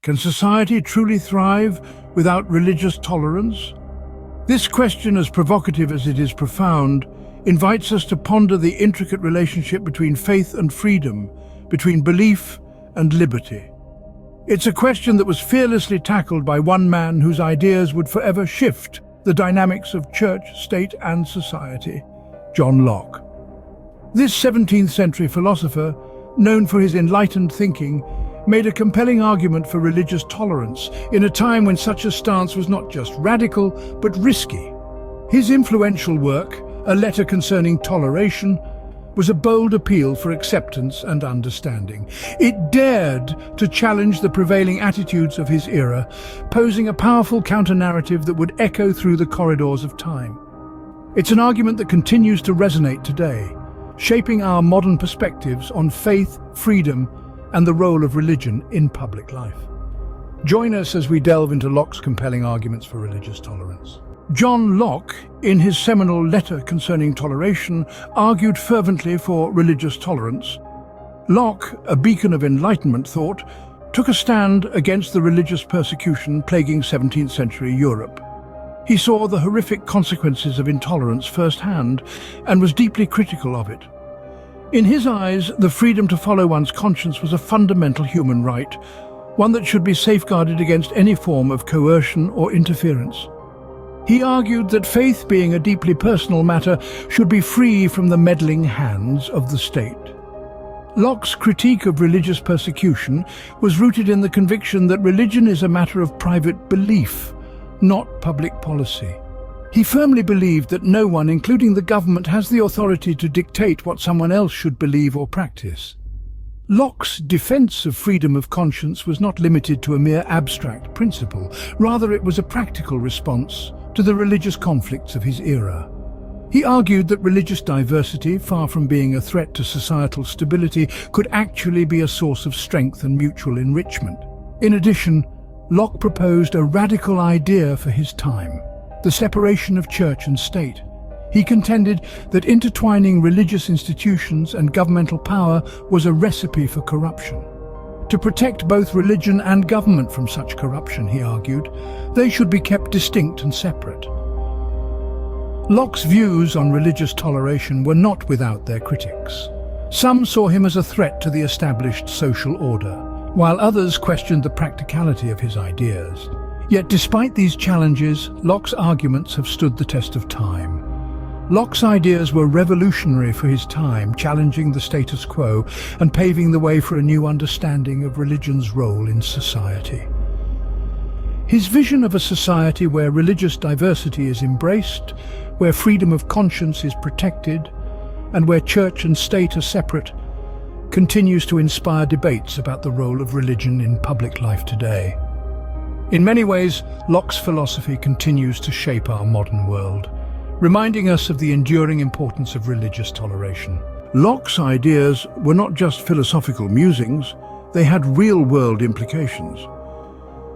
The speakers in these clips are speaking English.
Can society truly thrive without religious tolerance? This question, as provocative as it is profound, invites us to ponder the intricate relationship between faith and freedom, between belief and liberty. It's a question that was fearlessly tackled by one man whose ideas would forever shift the dynamics of church, state, and society: John Locke. This 17th century philosopher, known for his enlightened thinking, made a compelling argument for religious tolerance in a time when such a stance was not just radical, but risky. His influential work, A Letter Concerning Toleration, was a bold appeal for acceptance and understanding. It dared to challenge the prevailing attitudes of his era, posing a powerful counter-narrative that would echo through the corridors of time. It's an argument that continues to resonate today, shaping our modern perspectives on faith, freedom, and the role of religion in public life. Join us as we delve into Locke's compelling arguments for religious tolerance. John Locke, in his seminal Letter Concerning Toleration, argued fervently for religious tolerance. Locke, a beacon of Enlightenment thought, took a stand against the religious persecution plaguing 17th century Europe. He saw the horrific consequences of intolerance firsthand and was deeply critical of it. In his eyes, the freedom to follow one's conscience was a fundamental human right, one that should be safeguarded against any form of coercion or interference. He argued that faith, being a deeply personal matter, should be free from the meddling hands of the state. Locke's critique of religious persecution was rooted in the conviction that religion is a matter of private belief, not public policy. He firmly believed that no one, including the government, has the authority to dictate what someone else should believe or practice. Locke's defense of freedom of conscience was not limited to a mere abstract principle. Rather, it was a practical response to the religious conflicts of his era. He argued that religious diversity, far from being a threat to societal stability, could actually be a source of strength and mutual enrichment. In addition, Locke proposed a radical idea for his time: the separation of church and state. He contended that intertwining religious institutions and governmental power was a recipe for corruption. To protect both religion and government from such corruption, he argued, they should be kept distinct and separate. Locke's views on religious toleration were not without their critics. Some saw him as a threat to the established social order, while others questioned the practicality of his ideas. Yet despite these challenges, Locke's arguments have stood the test of time. Locke's ideas were revolutionary for his time, challenging the status quo and paving the way for a new understanding of religion's role in society. His vision of a society where religious diversity is embraced, where freedom of conscience is protected, and where church and state are separate, continues to inspire debates about the role of religion in public life today. In many ways, Locke's philosophy continues to shape our modern world, reminding us of the enduring importance of religious toleration. Locke's ideas were not just philosophical musings, they had real-world implications.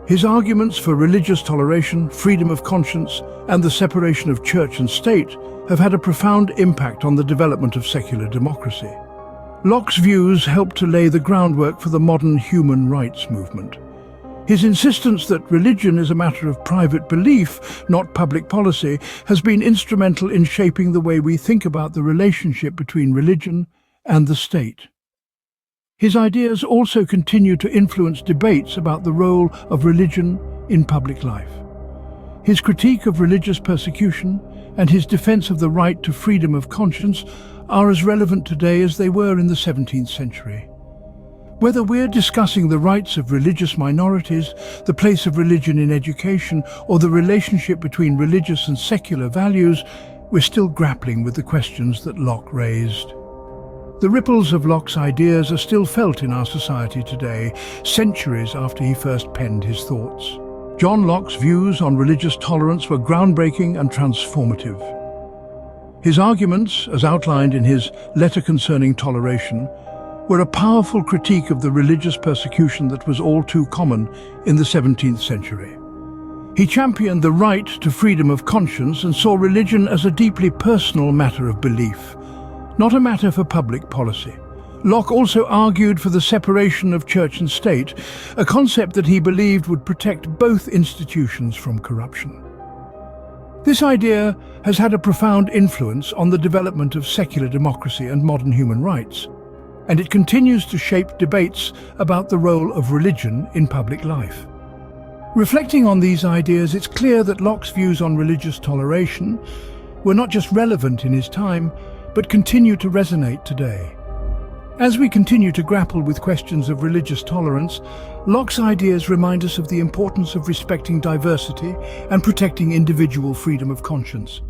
His arguments for religious toleration, freedom of conscience, and the separation of church and state have had a profound impact on the development of secular democracy. Locke's views helped to lay the groundwork for the modern human rights movement. His insistence that religion is a matter of private belief, not public policy, has been instrumental in shaping the way we think about the relationship between religion and the state. His ideas also continue to influence debates about the role of religion in public life. His critique of religious persecution and his defense of the right to freedom of conscience are as relevant today as they were in the 17th century. Whether we're discussing the rights of religious minorities, the place of religion in education, or the relationship between religious and secular values, we're still grappling with the questions that Locke raised. The ripples of Locke's ideas are still felt in our society today, centuries after he first penned his thoughts. John Locke's views on religious tolerance were groundbreaking and transformative. His arguments, as outlined in his Letter Concerning Toleration, were a powerful critique of the religious persecution that was all too common in the 17th century. He championed the right to freedom of conscience and saw religion as a deeply personal matter of belief, not a matter for public policy. Locke also argued for the separation of church and state, a concept that he believed would protect both institutions from corruption. This idea has had a profound influence on the development of secular democracy and modern human rights, and it continues to shape debates about the role of religion in public life. Reflecting on these ideas, it's clear that Locke's views on religious toleration were not just relevant in his time, but continue to resonate today. As we continue to grapple with questions of religious tolerance, Locke's ideas remind us of the importance of respecting diversity and protecting individual freedom of conscience.